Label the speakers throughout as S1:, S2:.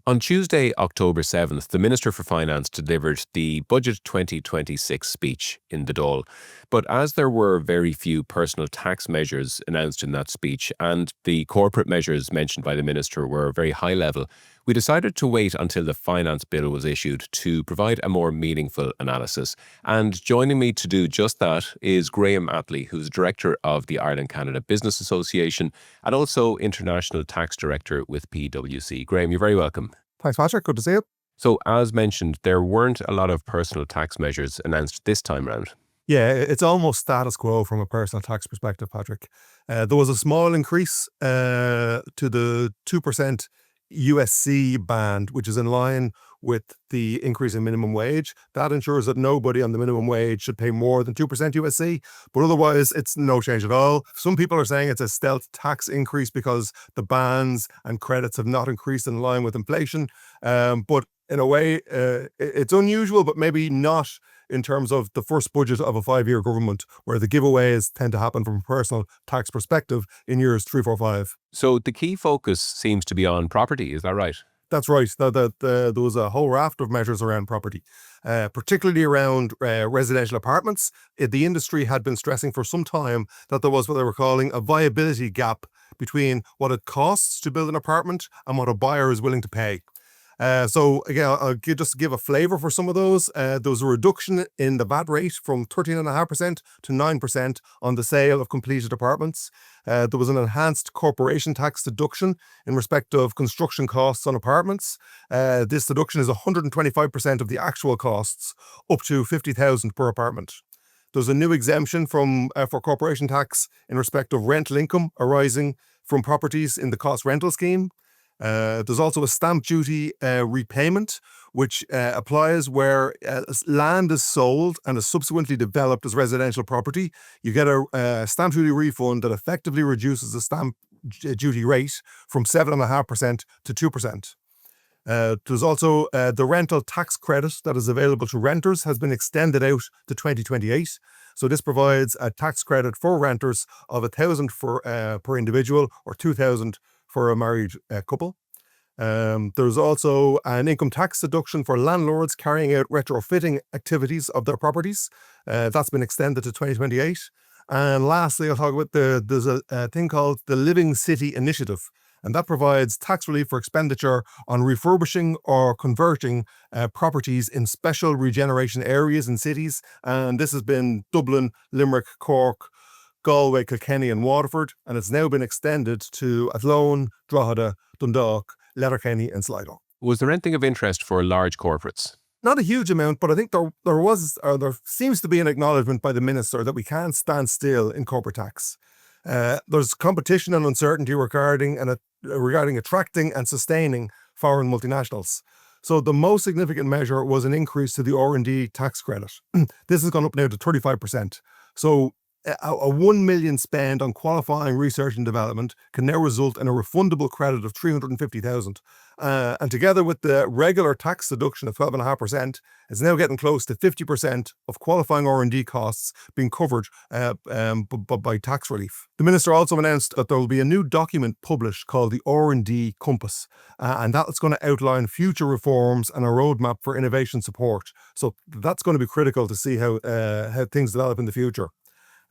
S1: On Tuesday, October 7th, the Minister for Finance delivered the Budget 2026 speech in the Dáil. But as there were very few personal tax measures announced in that speech and the corporate measures mentioned by the Minister were very high level, we decided to wait until the Finance Bill was issued to provide a more meaningful analysis. And joining me to do just that is Graham Attley, who's Director of the Ireland-Canada Business Association and also International Tax Director with PwC. Graham, you're very welcome.
S2: Thanks, Patrick. Good to see you.
S1: So, as mentioned, there weren't a lot of personal tax measures announced this time round.
S2: Yeah, it's almost status quo from a personal tax perspective, Patrick. There was a small increase to the 2% USC band, which is in line with the increase in minimum wage. That ensures that nobody on the minimum wage should pay more than 2% USC, but otherwise it's no change at all. Some people are saying it's a stealth tax increase because the bands and credits have not increased in line with inflation. But in a way, it's unusual, but maybe not in terms of the first budget of a 5-year government, where the giveaways tend to happen from a personal tax perspective in years 3, 4, 5.
S1: So the key focus seems to be on property, is that right?
S2: That's right. There was a whole raft of measures around property, particularly around residential apartments. The industry had been stressing for some time that there was what they were calling a viability gap between what it costs to build an apartment and what a buyer is willing to pay. So again, I'll just give a flavour for some of those. There was a reduction in the VAT rate from 13.5% to 9% on the sale of completed apartments. There was an enhanced corporation tax deduction in respect of construction costs on apartments. This deduction is 125% of the actual costs, up to $50,000 per apartment. There's a new exemption for corporation tax in respect of rental income arising from properties in the cost rental scheme. There's also a stamp duty repayment, which applies where land is sold and is subsequently developed as residential property. You get a stamp duty refund that effectively reduces the stamp duty rate from 7.5% to 2%. There's also the rental tax credit that is available to renters has been extended out to 2028. So this provides a tax credit for renters of $1,000 per individual or $2,000 for a married couple. There's also an income tax deduction for landlords carrying out retrofitting activities of their properties. That's been extended to 2028. And lastly, I'll talk about there's a thing called the Living City Initiative, and that provides tax relief for expenditure on refurbishing or converting properties in special regeneration areas in cities. And this has been Dublin, Limerick, Cork, Galway, Kilkenny and Waterford, and it's now been extended to Athlone, Drogheda, Dundalk, Letterkenny and Sligo.
S1: Was there anything of interest for large corporates?
S2: Not a huge amount, but I think there seems to be an acknowledgement by the Minister that we can't stand still in corporate tax. There's competition and uncertainty regarding attracting and sustaining foreign multinationals. So the most significant measure was an increase to the R&D tax credit. This has gone up now to 35%. So a 1 million spend on qualifying research and development can now result in a refundable credit of 350,000. And together with the regular tax deduction of 12.5%, it's now getting close to 50% of qualifying R&D costs being covered by tax relief. The Minister also announced that there will be a new document published called the R&D Compass, and that's going to outline future reforms and a roadmap for innovation support. So that's going to be critical to see how things develop in the future.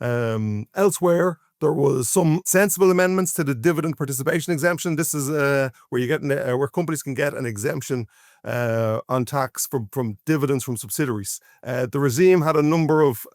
S2: Elsewhere, there was some sensible amendments to the dividend participation exemption. This is where you get where companies can get an exemption on tax from dividends from subsidiaries. The regime had a number of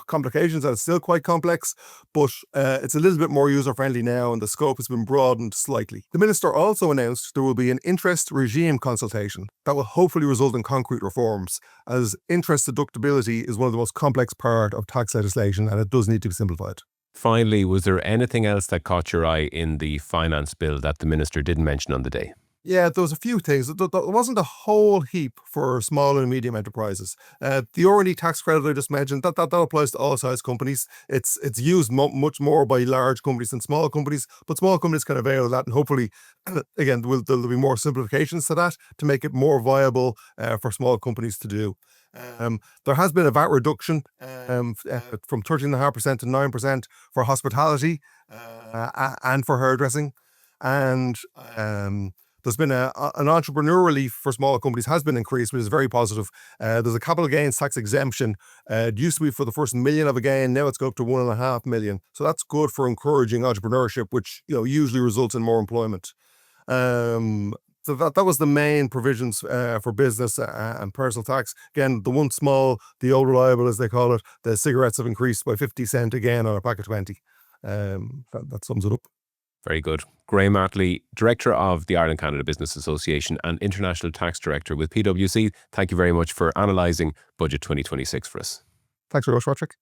S2: complications, and it's still quite complex, but it's a little bit more user-friendly now, and the scope has been broadened slightly. The Minister also announced there will be an interest regime consultation that will hopefully result in concrete reforms, as interest deductibility is one of the most complex parts of tax legislation, and it does need to be simplified.
S1: Finally, was there anything else that caught your eye in the finance bill that the Minister didn't mention on the day?
S2: Yeah, there was a few things. There wasn't a whole heap for small and medium enterprises. The R&D tax credit I just mentioned, that applies to all size companies. It's used much more by large companies than small companies, but small companies can avail of that, and hopefully, again, there'll be more simplifications to that to make it more viable for small companies to do. There has been a VAT reduction from 13.5% to 9% for hospitality and for hairdressing. And There's been an entrepreneur relief for small companies has been increased, which is very positive. There's a capital gains tax exemption. It used to be for the first million of a gain. Now it's go up to 1.5 million. So that's good for encouraging entrepreneurship, which usually results in more employment. So that was the main provisions for business and personal tax. Again, the one small, the old reliable as they call it, the cigarettes have increased by 50 cent again on a pack of 20. That sums it up.
S1: Very good. Graham Attley, Director of the Ireland-Canada Business Association and International Tax Director with PwC, thank you very much for analysing Budget 2026 for us.
S2: Thanks very much, Patrick.